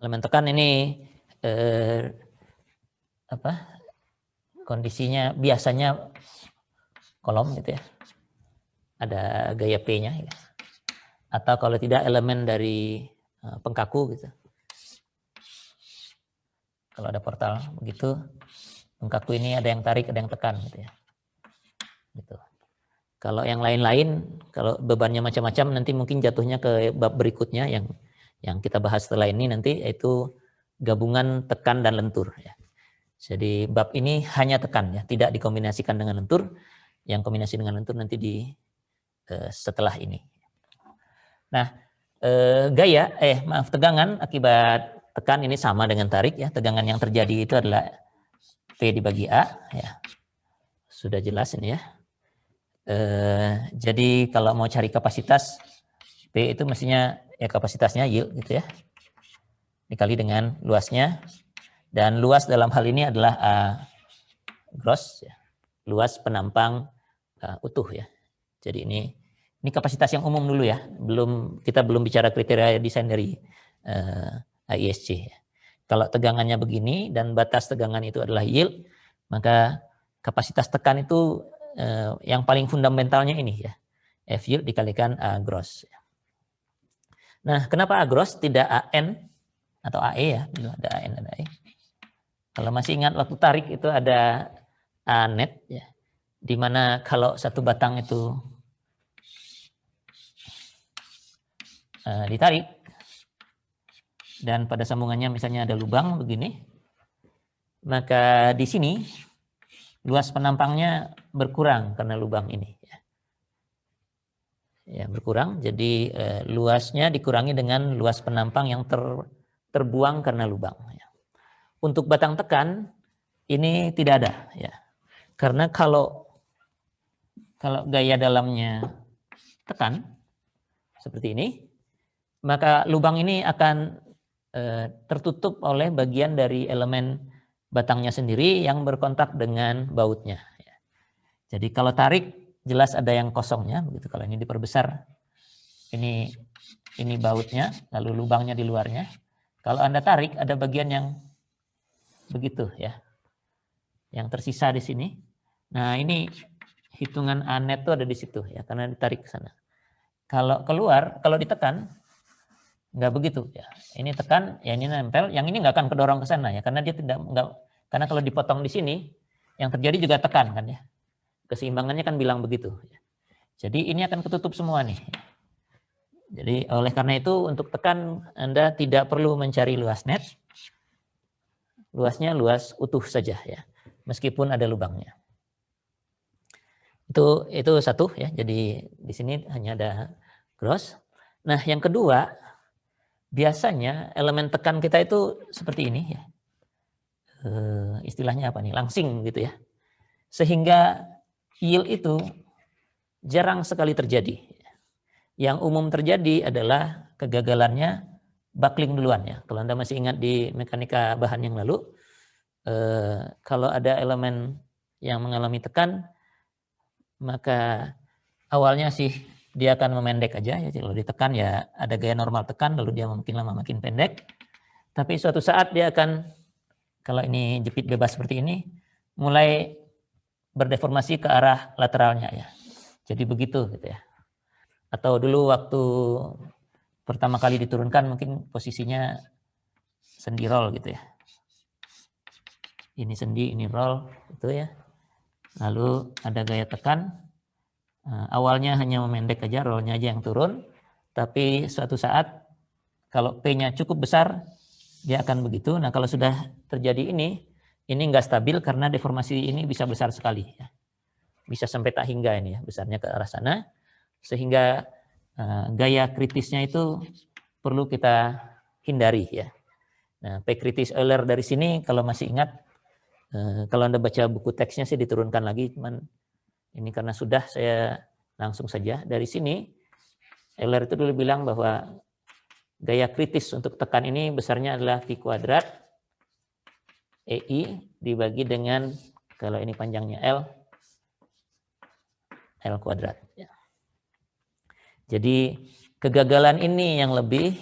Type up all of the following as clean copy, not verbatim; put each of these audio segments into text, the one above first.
Elemen tekan ini kondisinya biasanya kolom gitu ya. Ada gaya P-nya ya. Atau kalau tidak elemen dari pengkaku gitu. Kalau ada portal begitu, pengkaku ini ada yang tarik, ada yang tekan gitu ya. Gitu. Kalau yang lain-lain, kalau bebannya macam-macam, nanti mungkin jatuhnya ke bab berikutnya yang kita bahas setelah ini nanti, yaitu gabungan tekan dan lentur. Ya. Jadi bab ini hanya tekan ya, tidak dikombinasikan dengan lentur. Yang kombinasi dengan lentur nanti di setelah ini. Nah, tegangan akibat tekan ini sama dengan tarik ya. Tegangan yang terjadi itu adalah P dibagi A ya. Sudah jelas ini ya. Jadi kalau mau cari kapasitas P itu mestinya ya kapasitasnya yield gitu ya, dikali dengan luasnya, dan luas dalam hal ini adalah A gross ya, luas penampang utuh ya. Jadi ini kapasitas yang umum dulu ya, kita belum bicara kriteria desain dari IESC ya. Kalau tegangannya begini dan batas tegangan itu adalah yield, maka kapasitas tekan itu yang paling fundamentalnya ini ya, F yield dikalikan A gross. Nah, kenapa A gross tidak AN atau AE ya? Dulu ada AN dan AE. Kalau masih ingat waktu tarik itu ada A net ya, di mana kalau satu batang itu ditarik dan pada sambungannya misalnya ada lubang begini, maka di sini luas penampangnya berkurang karena lubang ini. Ya, berkurang, jadi luasnya dikurangi dengan luas penampang yang terbuang karena lubang. Ya. Untuk batang tekan ini tidak ada, ya, karena kalau gaya dalamnya tekan seperti ini, maka lubang ini akan tertutup oleh bagian dari elemen batangnya sendiri yang berkontak dengan bautnya. Ya. Jadi kalau tarik jelas ada yang kosongnya, begitu. Kalau ini diperbesar, ini bautnya, lalu lubangnya di luarnya. Kalau Anda tarik ada bagian yang begitu ya, yang tersisa di sini. Nah ini hitungan A net itu ada di situ ya, karena ditarik ke sana. Kalau keluar, kalau ditekan nggak begitu ya. Ini tekan, ya ini nempel, yang ini nggak akan kedorong ke sana ya, karena dia karena kalau dipotong di sini, yang terjadi juga tekan kan ya. Keseimbangannya kan bilang begitu. Jadi ini akan ketutup semua nih. Jadi oleh karena itu untuk tekan Anda tidak perlu mencari luas net. Luasnya luas utuh saja ya. Meskipun ada lubangnya. Itu satu ya. Jadi di sini hanya ada gross. Nah, yang kedua, biasanya elemen tekan kita itu seperti ini ya. Istilahnya apa nih? Langsing gitu ya. Sehingga yield itu jarang sekali terjadi. Yang umum terjadi adalah kegagalannya buckling duluan ya. Kalau Anda masih ingat di mekanika bahan yang lalu, kalau ada elemen yang mengalami tekan, maka awalnya sih dia akan memendek aja ya. Kalau ditekan ya ada gaya normal tekan, lalu dia makin lama makin pendek. Tapi suatu saat dia akan, kalau ini jepit bebas seperti ini, mulai berdeformasi ke arah lateralnya ya. Jadi begitu gitu ya. Atau dulu waktu pertama kali diturunkan mungkin posisinya sendi roll gitu ya. Ini sendi, ini roll gitu ya. Lalu ada gaya tekan. Awalnya hanya memendek aja, rollnya aja yang turun. Tapi suatu saat kalau P-nya cukup besar, dia akan begitu. Nah kalau sudah terjadi ini nggak stabil karena deformasi ini bisa besar sekali. Ya. Bisa sampai tak hingga ini ya, besarnya ke arah sana. Sehingga gaya kritisnya itu perlu kita hindari ya. Nah, P kritis Euler dari sini kalau masih ingat, kalau Anda baca buku teksnya sih diturunkan lagi, cuman ini karena sudah saya langsung saja dari sini. Euler itu dulu bilang bahwa gaya kritis untuk tekan ini besarnya adalah V kuadrat EI dibagi dengan, kalau ini panjangnya L kuadrat. Ya. Jadi kegagalan ini yang lebih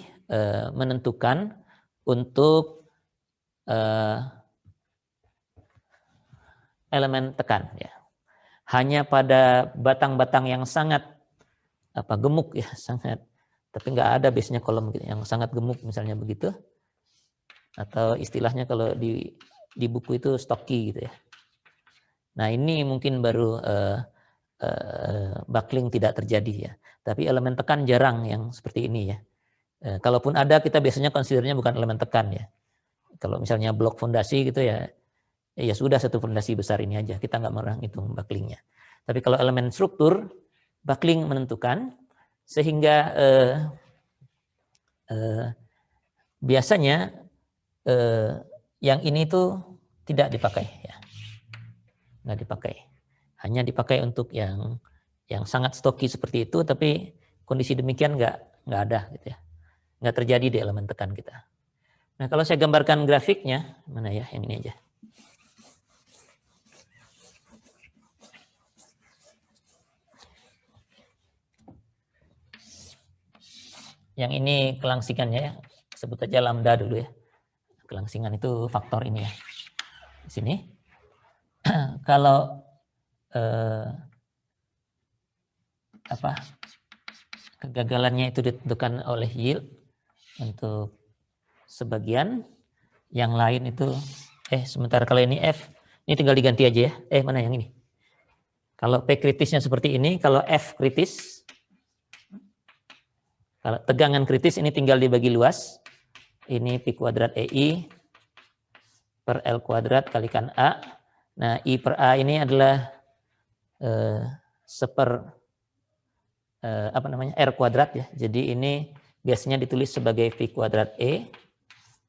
menentukan untuk elemen tekan ya. Hanya pada batang-batang yang sangat gemuk ya, sangat, tapi nggak ada biasanya kolom gitu, yang sangat gemuk misalnya begitu, atau istilahnya kalau di buku itu stocky gitu ya. Nah ini mungkin baru buckling tidak terjadi ya. Tapi elemen tekan jarang yang seperti ini ya. Kalaupun ada, kita biasanya considernya bukan elemen tekan ya. Kalau misalnya blok fondasi gitu ya, ya sudah satu fondasi besar ini aja. Kita nggak pernah hitung bucklingnya. Tapi kalau elemen struktur, buckling menentukan, sehingga biasanya yang ini tuh tidak dipakai ya, nggak dipakai. Hanya dipakai untuk yang sangat stocky seperti itu, tapi kondisi demikian nggak ada gitu ya, nggak terjadi di elemen tekan kita. Nah kalau saya gambarkan grafiknya, mana ya, yang ini aja. Yang ini kelangsingannya ya, sebut aja lambda dulu ya. Kelangsingan itu faktor ini ya. Di sini. Kalau kegagalannya itu ditentukan oleh yield untuk sebagian, yang lain itu sementara kalau ini F, ini tinggal diganti aja ya. Mana yang ini? Kalau P kritisnya seperti ini, kalau F kritis, kalau tegangan kritis ini tinggal dibagi luas. Ini Pi kuadrat EI per L kuadrat kalikan A. Nah, I per A ini adalah R kuadrat ya. Jadi ini biasanya ditulis sebagai V kuadrat E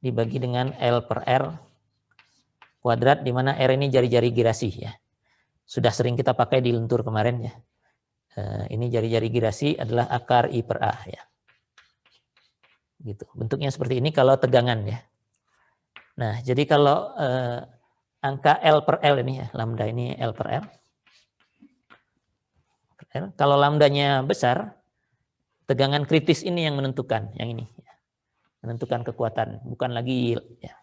dibagi dengan L per R kuadrat, di mana R ini jari-jari girasi ya. Sudah sering kita pakai di lentur kemarin ya. Ini jari-jari girasi adalah akar I per A ya. Gitu. Bentuknya seperti ini kalau tegangan ya. Nah, jadi kalau angka L per L ini ya, lambda ini L per R. Kalau lambdanya besar, tegangan kritis ini yang menentukan, yang ini. Menentukan kekuatan, bukan lagi yield. Ya.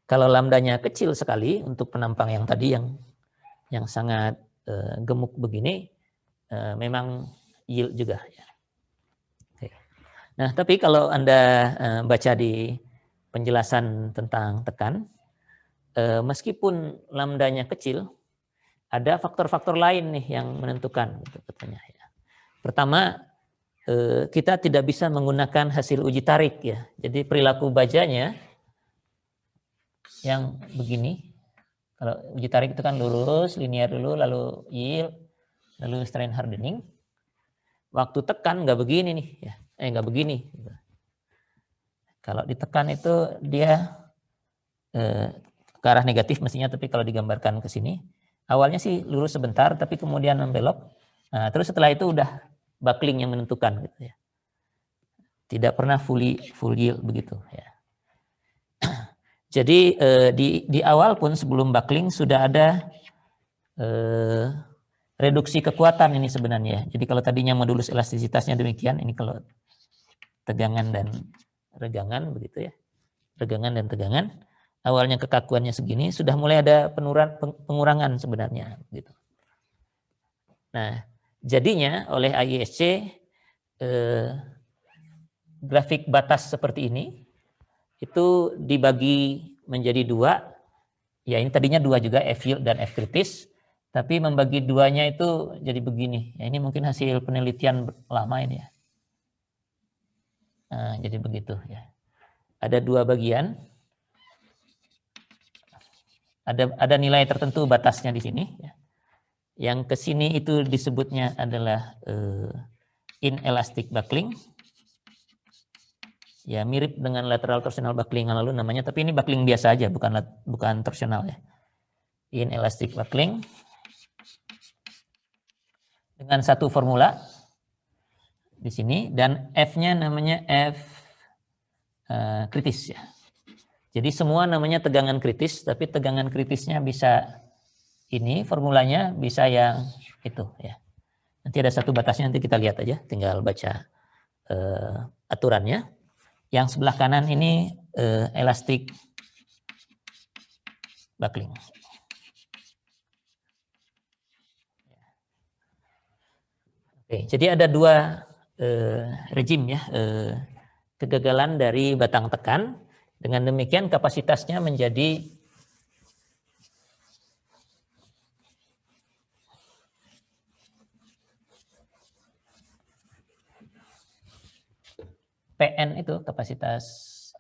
Kalau lambdanya kecil sekali, untuk penampang yang tadi yang sangat gemuk begini, memang yield juga. Ya. Oke. Nah, tapi kalau Anda baca di penjelasan tentang tekan, meskipun lambdanya kecil, ada faktor-faktor lain nih yang menentukan gitu katanya ya. Pertama, kita tidak bisa menggunakan hasil uji tarik ya. Jadi perilaku bajanya yang begini. Kalau uji tarik itu kan lurus, linear dulu, lalu yield, lalu strain hardening. Waktu tekan nggak begini nih ya. Nggak begini. Kalau ditekan itu dia ke arah negatif mestinya, tapi kalau digambarkan ke sini, awalnya sih lurus sebentar, tapi kemudian membelok. Nah, terus setelah itu udah buckling yang menentukan gitu ya. Tidak pernah full yield begitu ya. Jadi di awal pun sebelum buckling sudah ada reduksi kekuatan ini sebenarnya. Jadi kalau tadinya modulus elastisitasnya demikian, ini kalau tegangan dan regangan begitu ya. Regangan dan tegangan. Awalnya kekakuannya segini, sudah mulai ada pengurangan sebenarnya gitu. Nah, jadinya oleh IISC grafik batas seperti ini itu dibagi menjadi dua. Ya, ini tadinya dua juga, F yield dan F kritis, tapi membagi duanya itu jadi begini. Ya, ini mungkin hasil penelitian lama ini ya. Nah, jadi begitu ya. Ada dua bagian. Ada nilai tertentu batasnya di sini. Ya. Yang ke sini itu disebutnya adalah inelastic buckling. Ya, mirip dengan lateral torsional buckling yang lalu namanya, tapi ini buckling biasa aja, bukan torsional ya. Inelastic buckling dengan satu formula di sini, dan F-nya namanya F kritis ya. Jadi semua namanya tegangan kritis, tapi tegangan kritisnya bisa ini formulanya, bisa yang itu ya. Nanti ada satu batasnya, nanti kita lihat aja, tinggal baca aturannya. Yang sebelah kanan ini elastic buckling. Oke, jadi ada dua regim ya, kegagalan dari batang tekan. Dengan demikian kapasitasnya menjadi PN itu kapasitas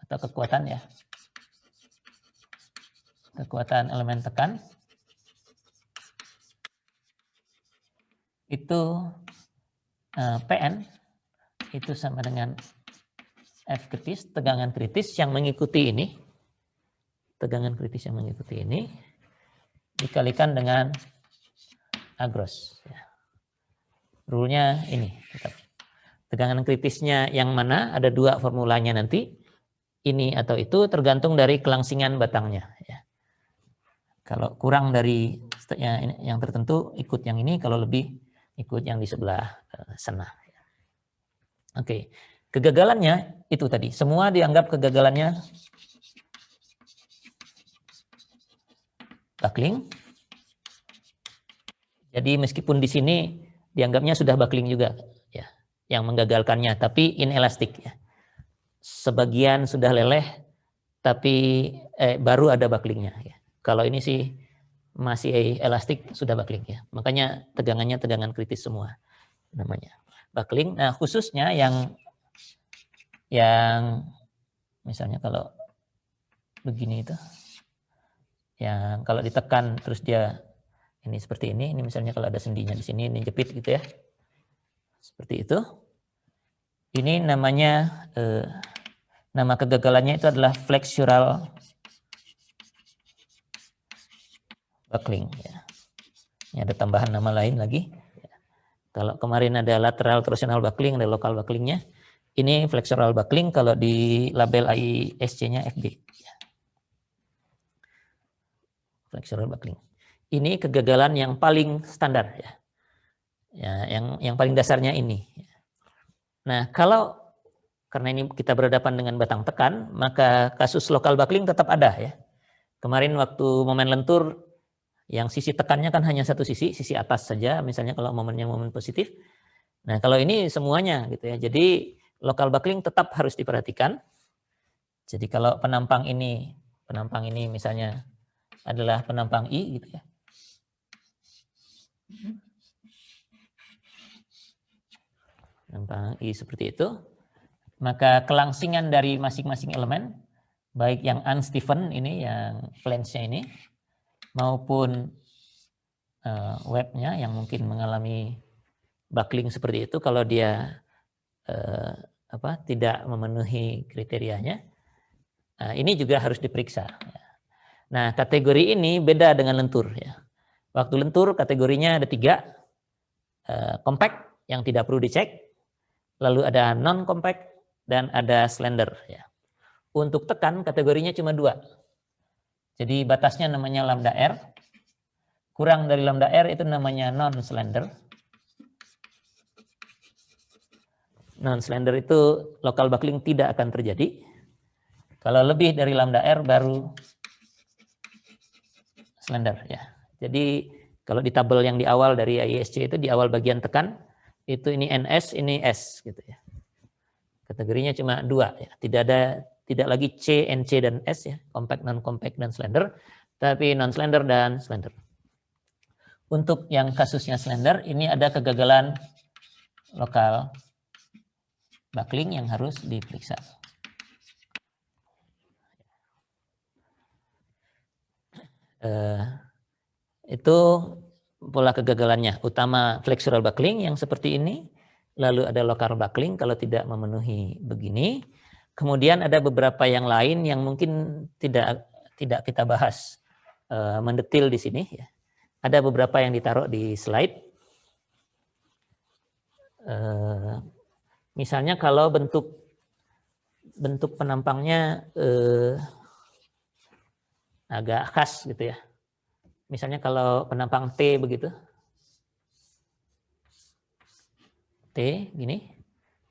atau kekuatan ya. Kekuatan elemen tekan itu PN itu sama dengan F kritis, tegangan kritis yang mengikuti ini. Tegangan kritis yang mengikuti ini dikalikan dengan A gross. Ya. Rule-nya ini. Tetap. Tegangan kritisnya yang mana? Ada dua formulanya nanti. Ini atau itu tergantung dari kelangsingan batangnya. Ya. Kalau kurang dari yang tertentu ikut yang ini, kalau lebih ikut yang di sebelah sana. Oke, kegagalannya itu tadi. Semua dianggap kegagalannya buckling. Jadi meskipun di sini dianggapnya sudah buckling juga, ya, yang menggagalkannya, tapi inelastik. Ya. Sebagian sudah leleh, tapi baru ada bucklingnya. Ya. Kalau ini sih masih elastik, sudah buckling ya. Makanya tegangannya tegangan kritis semua namanya buckling. Nah khususnya yang misalnya kalau begini itu, yang kalau ditekan terus dia ini seperti ini misalnya kalau ada sendinya di sini, ini jepit gitu ya, seperti itu. Ini namanya nama kegagalannya itu adalah flexural buckling. Ya. Ini ada tambahan nama lain lagi. Ya. Kalau kemarin ada lateral torsional buckling, ada lokal bucklingnya. Ini flexural buckling kalau di label ISC-nya FB. Ya. Flexural buckling. Ini kegagalan yang paling standar ya. Ya, yang paling dasarnya ini. Nah, karena ini kita berhadapan dengan batang tekan, maka kasus lokal buckling tetap ada ya. Kemarin waktu momen lentur yang sisi tekannya kan hanya satu sisi atas saja, misalnya kalau momennya momen positif. Nah, kalau ini semuanya gitu ya. Jadi lokal buckling tetap harus diperhatikan. Jadi kalau penampang ini misalnya adalah penampang I gitu ya. Penampang I seperti itu. Maka kelangsingan dari masing-masing elemen, baik yang unstiffen ini, yang flange-nya ini, maupun webnya yang mungkin mengalami buckling seperti itu, kalau dia tidak memenuhi kriterianya, ini juga harus diperiksa. Nah, kategori ini beda dengan lentur. Ya. Waktu lentur kategorinya ada 3, compact yang tidak perlu dicek, lalu ada non-compact, dan ada slender. Ya. Untuk tekan kategorinya cuma 2. Jadi batasnya namanya lambda R. Kurang dari lambda R itu namanya non-slender. Non-slender itu lokal buckling tidak akan terjadi. Kalau lebih dari lambda R baru slender. Ya. Jadi kalau di tabel yang di awal dari ISC itu di awal bagian tekan, itu ini NS, ini S gitu ya. Kategorinya cuma 2 ya. Tidak lagi C, NC dan S ya, compact, non-compact dan slender, tapi non-slender dan slender. Untuk yang kasusnya slender ini ada kegagalan lokal buckling yang harus diperiksa. Itu pola kegagalannya. Utama flexural buckling yang seperti ini, lalu ada lokal buckling kalau tidak memenuhi begini. Kemudian ada beberapa yang lain yang mungkin tidak kita bahas mendetil di sini. Ya. Ada beberapa yang ditaruh di slide. Misalnya kalau bentuk penampangnya agak khas gitu ya. Misalnya kalau penampang T begitu. T gini.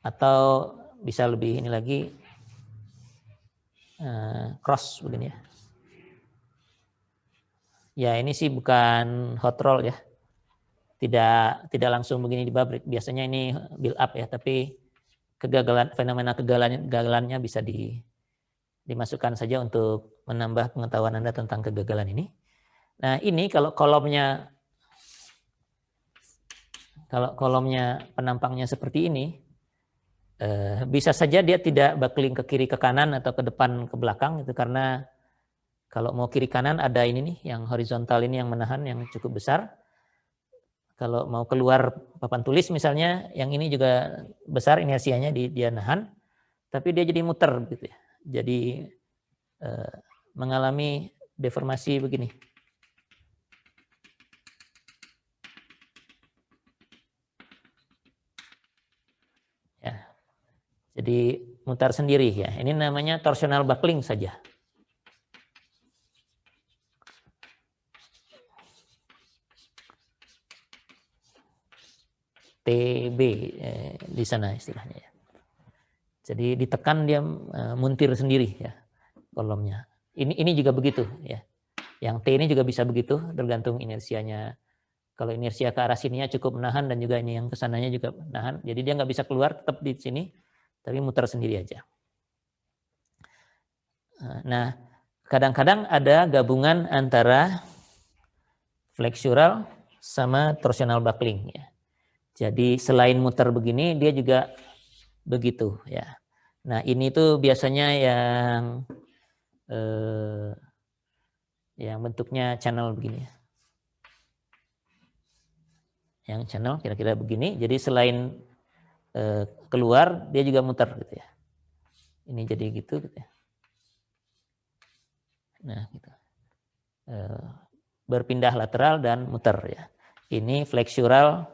Atau bisa lebih ini lagi. cross begini ya. Ya ini sih bukan hot roll ya. Tidak langsung begini di pabrik. Biasanya ini build up ya, tapi fenomena kegagalannya bisa dimasukkan saja untuk menambah pengetahuan Anda tentang kegagalan ini. Nah, ini kalau kolomnya penampangnya seperti ini, bisa saja dia tidak buckling ke kiri ke kanan atau ke depan ke belakang itu, karena kalau mau kiri kanan ada ini nih yang horizontal ini yang menahan yang cukup besar. Kalau mau keluar papan tulis misalnya yang ini juga besar inersianya, dia nahan, tapi dia jadi muter gitu ya. Jadi mengalami deformasi begini. Ya. Jadi mutar sendiri ya. Ini namanya torsional buckling saja. TB di sana istilahnya ya. Jadi ditekan dia muntir sendiri ya kolomnya. Ini juga begitu ya. Yang T ini juga bisa begitu tergantung inersianya. Kalau inersia ke arah sininya cukup menahan dan juga ini yang kesananya juga menahan. Jadi dia nggak bisa keluar, tetap di sini, tapi muter sendiri aja. Nah, kadang-kadang ada gabungan antara flexural sama torsional buckling ya. Jadi selain muter begini, dia juga begitu ya. Nah ini tuh biasanya yang bentuknya channel begini ya. Yang channel kira-kira begini. Jadi selain keluar, dia juga muter gitu ya. Ini jadi gitu ya. Nah gitu. Berpindah lateral dan muter ya. Ini flexural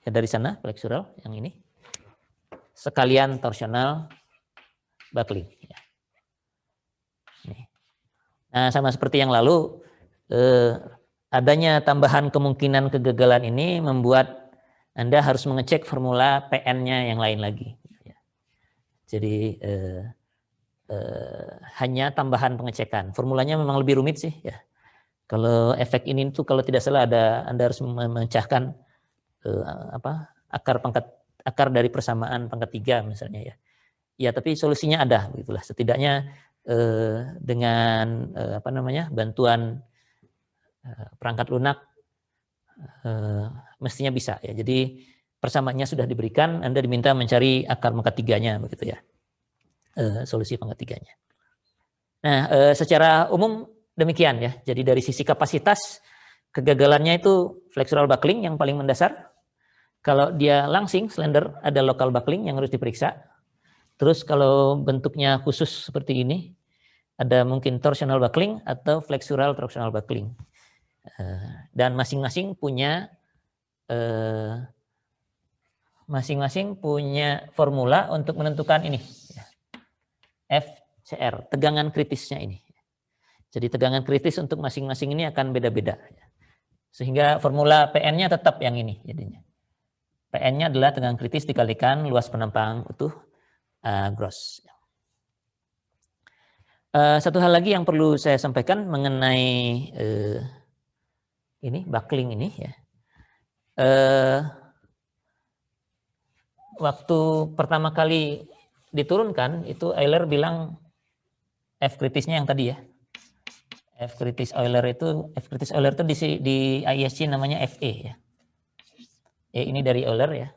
ya, dari sana flexural yang ini. Sekalian torsional buckling ya. Nah, sama seperti yang lalu, adanya tambahan kemungkinan kegagalan ini membuat Anda harus mengecek formula PN-nya yang lain lagi. Jadi hanya tambahan pengecekan. Formulanya memang lebih rumit sih ya. Kalau efek ini tuh kalau tidak salah Anda harus memecahkan akar dari persamaan pangkat 3 misalnya ya. Ya, tapi solusinya ada begitulah. Setidaknya dengan bantuan perangkat lunak mestinya bisa ya. Jadi persamaannya sudah diberikan, Anda diminta mencari akar pangkat 3-nya begitu ya. Solusi pangkat 3-nya. Nah, secara umum demikian ya. Jadi dari sisi kapasitas kegagalannya itu flexural buckling yang paling mendasar. Kalau dia langsing, slender, ada local buckling yang harus diperiksa. Terus kalau bentuknya khusus seperti ini, ada mungkin torsional buckling atau flexural torsional buckling. Dan masing-masing punya formula untuk menentukan ini. FCR, tegangan kritisnya ini. Jadi tegangan kritis untuk masing-masing ini akan beda-beda. Sehingga formula PN-nya tetap yang ini jadinya. PN-nya adalah tegangan kritis dikalikan luas penampang utuh gross. Satu hal lagi yang perlu saya sampaikan mengenai ini buckling ini ya. Waktu pertama kali diturunkan itu Euler bilang F kritisnya yang tadi ya. F kritis Euler itu di ISC namanya FE ya. E ini dari Euler ya.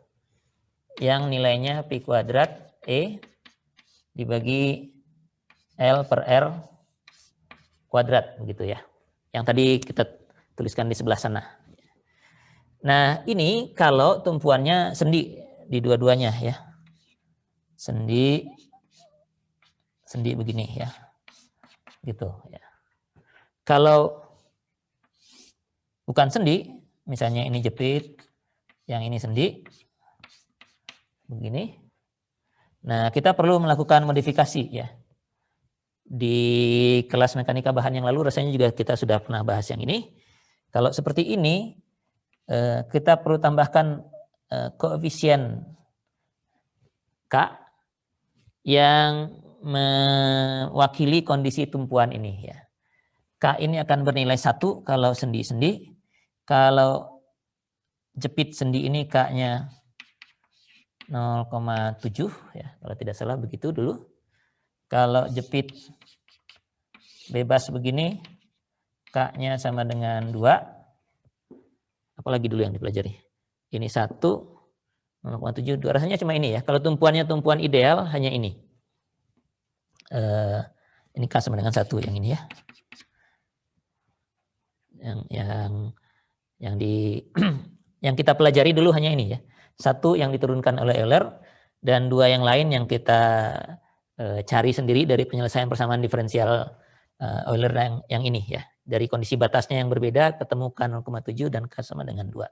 Yang nilainya pi kuadrat E dibagi L per R kuadrat begitu ya. Yang tadi kita tuliskan di sebelah sana. Nah, ini kalau tumpuannya sendi di dua-duanya ya. Sendi begini ya. Gitu ya. Kalau bukan sendi, misalnya ini jepit, yang ini sendi begini. Nah, kita perlu melakukan modifikasi ya. Di kelas mekanika bahan yang lalu rasanya juga kita sudah pernah bahas yang ini. Kalau seperti ini, kita perlu tambahkan koefisien K yang mewakili kondisi tumpuan ini ya. K ini akan bernilai 1 kalau sendi-sendi. Kalau jepit sendi ini K-nya 0,7 ya, kalau tidak salah begitu dulu. Kalau jepit bebas begini K-nya sama dengan 2. Apalagi dulu yang dipelajari? Ini 1, 0,7, 2. Rasanya cuma ini ya. Kalau tumpuannya tumpuan ideal hanya ini. Ini K sama dengan 1 yang ini ya. Yang di yang kita pelajari dulu hanya ini ya. 1 yang diturunkan oleh Euler dan 2 yang lain yang kita cari sendiri dari penyelesaian persamaan diferensial Euler yang ini ya. Dari kondisi batasnya yang berbeda ketemu K 0,7 dan K sama dengan 2.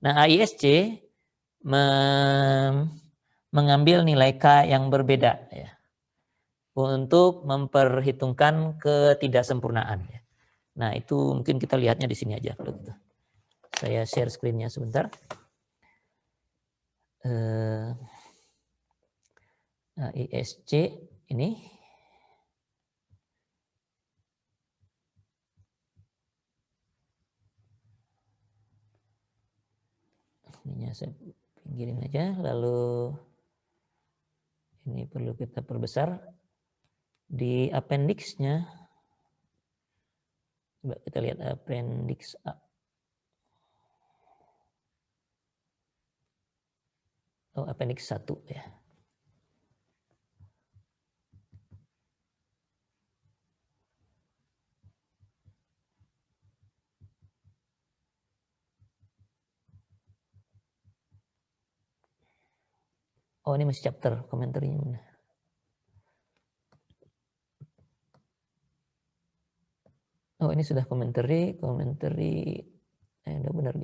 Nah, AISC mengambil nilai K yang berbeda ya. Untuk memperhitungkan ketidaksempurnaan ya. Nah, itu mungkin kita lihatnya di sini aja kalau gitu. Saya share screen-nya sebentar. ISC ini. Ininya saya pinggirin aja, lalu ini perlu kita perbesar. Di appendix-nya, coba kita lihat appendix A. Oh, appendix 1 ya. Oh, ini masih chapter, komentarnya mana? Oh, ini sudah komentari, udah benar.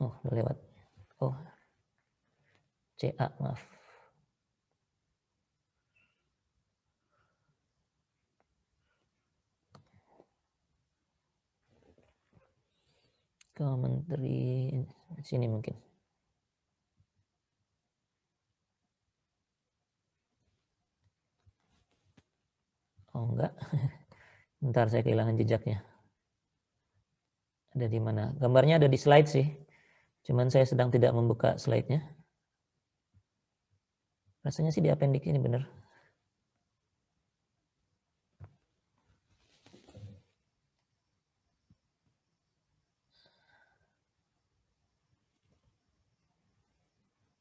Oh, udah lewat. Oh, CA, maaf. Komentari sini mungkin. Oh, enggak. Bentar, saya kehilangan jejaknya. Ada di mana? Gambarnya ada di slide sih. Cuman saya sedang tidak membuka slide-nya. Rasanya sih di appendix ini benar.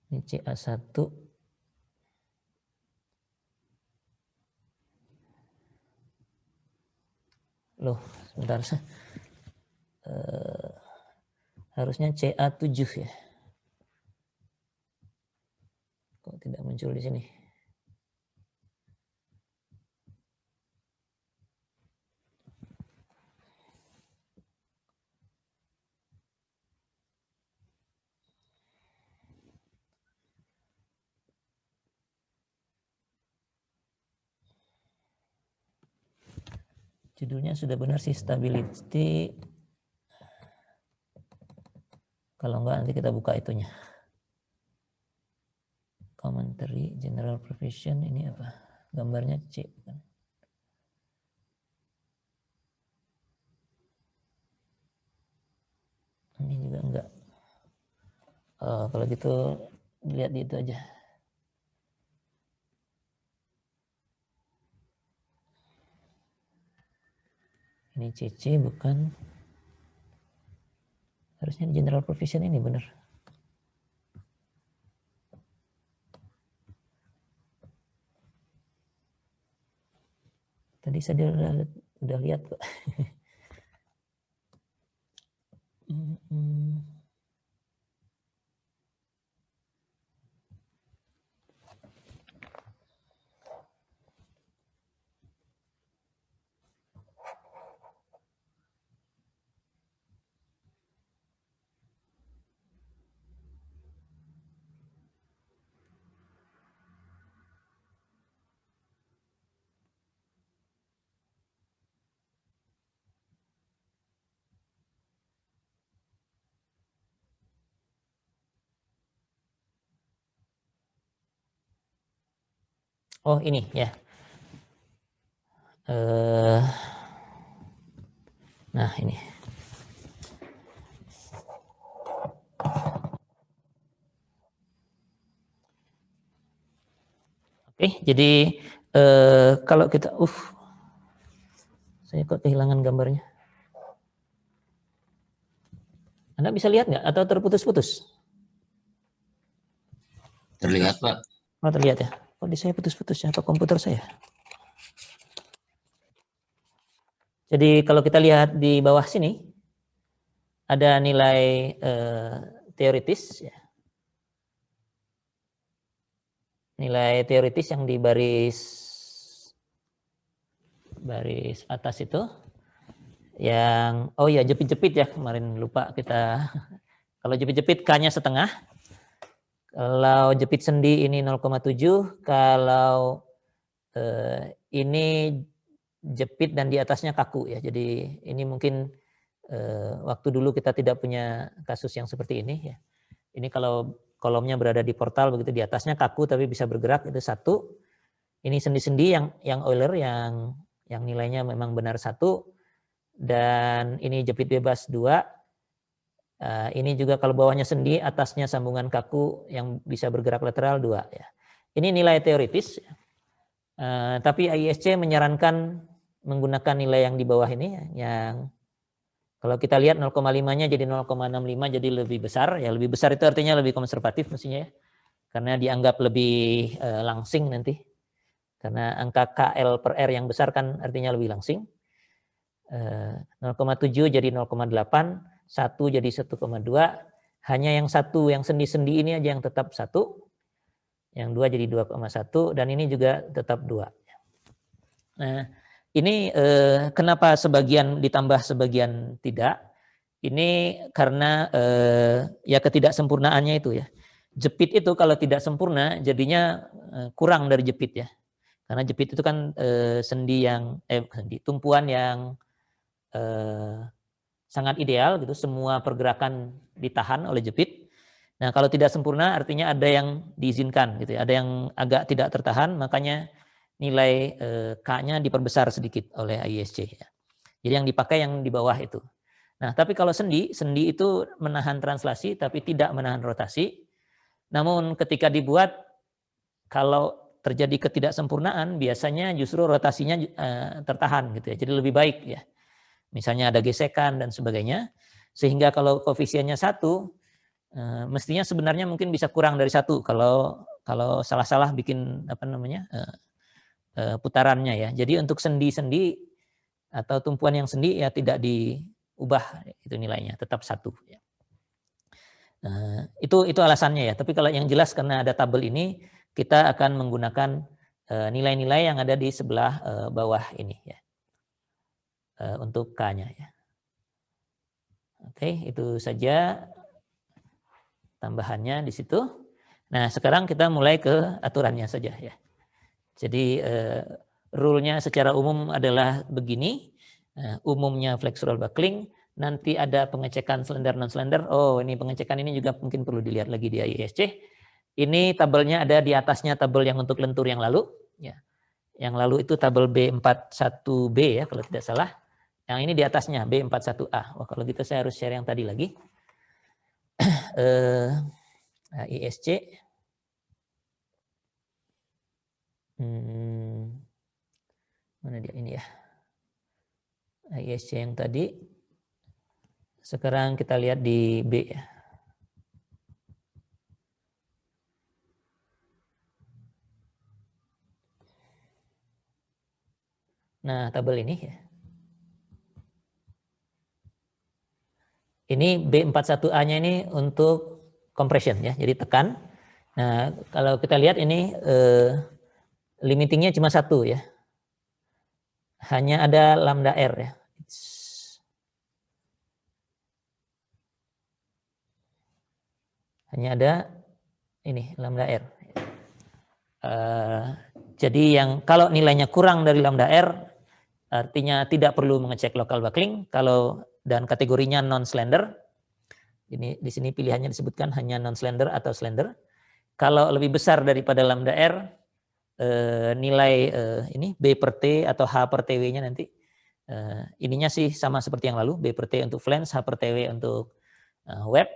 Ini CA1. Loh, sebentar. Harusnya CA7 ya. Kok tidak muncul di sini? Judulnya sudah benar sih, stability. Kalau enggak nanti kita buka itunya. Commentary, general provision, ini apa? Gambarnya C. Ini juga enggak. Kalau gitu lihat di itu aja. Ini CC bukan. Harusnya general provision ini benar. Tadi saya udah lihat kok. Oh ini ya. Nah ini. Oke, jadi kalau kita, saya kok kehilangan gambarnya. Anda bisa lihat nggak atau terputus-putus? Terlihat, Pak. Oh terlihat ya. Kok di saya putus-putus ya? Apa komputer saya? Jadi kalau kita lihat di bawah sini ada nilai teoritis ya. Nilai teoritis yang di baris atas itu yang jepit-jepit ya, kemarin lupa kita. Kalau jepit-jepit K-nya setengah. Kalau jepit sendi ini 0,7, kalau ini jepit dan di atasnya kaku ya. Jadi ini mungkin waktu dulu kita tidak punya kasus yang seperti ini ya. Ini kalau kolomnya berada di portal begitu, di atasnya kaku tapi bisa bergerak, itu 1. Ini sendi-sendi yang Euler yang nilainya memang benar 1, dan ini jepit bebas 2. Ini juga kalau bawahnya sendi, atasnya sambungan kaku yang bisa bergerak lateral 2 ya. Ini nilai teoritis. Tapi IISC menyarankan menggunakan nilai yang di bawah ini, yang kalau kita lihat 0,5-nya jadi 0,65, jadi lebih besar. Ya lebih besar itu artinya lebih konservatif mestinya ya. Karena dianggap lebih langsing nanti. Karena angka KL per R yang besar kan artinya lebih langsing. 0,7 jadi 0,8, 1 jadi 1,2. Hanya yang 1, yang sendi-sendi ini aja yang tetap 1. Yang 2 jadi 2,1, dan ini juga tetap 2. Nah, ini kenapa sebagian ditambah sebagian tidak? Ini karena ya ketidaksempurnaannya itu ya. Jepit itu kalau tidak sempurna jadinya kurang dari jepit ya. Karena jepit itu kan tumpuan yang sangat ideal gitu, semua pergerakan ditahan oleh jepit. Nah, kalau tidak sempurna artinya ada yang diizinkan gitu ya, ada yang agak tidak tertahan, makanya nilai K-nya diperbesar sedikit oleh IISC ya. Jadi yang dipakai yang di bawah itu. Nah, tapi kalau sendi itu menahan translasi tapi tidak menahan rotasi. Namun ketika dibuat, kalau terjadi ketidaksempurnaan biasanya justru rotasinya tertahan gitu ya. Jadi lebih baik ya. Misalnya ada gesekan dan sebagainya. Sehingga kalau koefisiennya 1, mestinya sebenarnya mungkin bisa kurang dari 1 kalau salah-salah bikin putarannya ya. Jadi untuk sendi-sendi atau tumpuan yang sendi ya tidak diubah itu nilainya, tetap 1 ya. Itu alasannya ya. Tapi kalau yang jelas karena ada tabel ini, kita akan menggunakan nilai-nilai yang ada di sebelah bawah ini ya. Untuk K-nya ya. Oke, itu saja tambahannya di situ. Nah, sekarang kita mulai ke aturannya saja ya. Jadi rule-nya secara umum adalah begini. Umumnya flexural buckling, nanti ada pengecekan slender non slender. Oh, ini pengecekan ini juga mungkin perlu dilihat lagi di IISC. Ini tabelnya ada di atasnya tabel yang untuk lentur yang lalu ya. Yang lalu itu tabel B41B ya kalau tidak salah. Yang ini di atasnya B41A. Wah, kalau gitu saya harus share yang tadi lagi. IISC. Mana dia ini ya? IISC yang tadi. Sekarang kita lihat di B ya. Nah, tabel ini ya. Ini B41A-nya ini untuk compression ya, jadi tekan. Nah, kalau kita lihat ini limitingnya cuma 1 ya. Hanya ada lambda R ya. Hanya ada ini lambda R. Jadi yang kalau nilainya kurang dari lambda R, artinya tidak perlu mengecek local buckling. Kalau dan kategorinya non slender. Ini di sini pilihannya disebutkan hanya non slender atau slender. Kalau lebih besar daripada lambda R, nilai ini B per T atau H per TW-nya nanti ininya sih sama seperti yang lalu, B per T untuk flange, H per TW untuk web.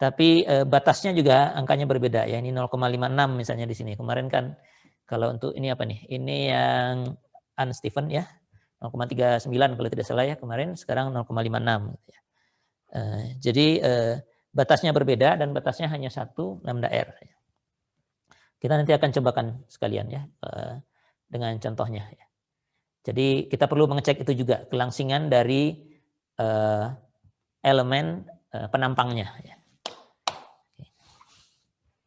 Tapi batasnya juga angkanya berbeda ya. Ini 0,56 misalnya di sini. Kemarin kan kalau untuk ini apa nih? Ini yang Unsteven ya. 0,39 kalau tidak salah ya kemarin, sekarang 0,56 gitu ya. Jadi batasnya berbeda dan batasnya hanya 1 lambda R. Kita nanti akan cobakan sekalian ya dengan contohnya ya. Jadi kita perlu mengecek itu juga kelangsingan dari elemen penampangnya ya.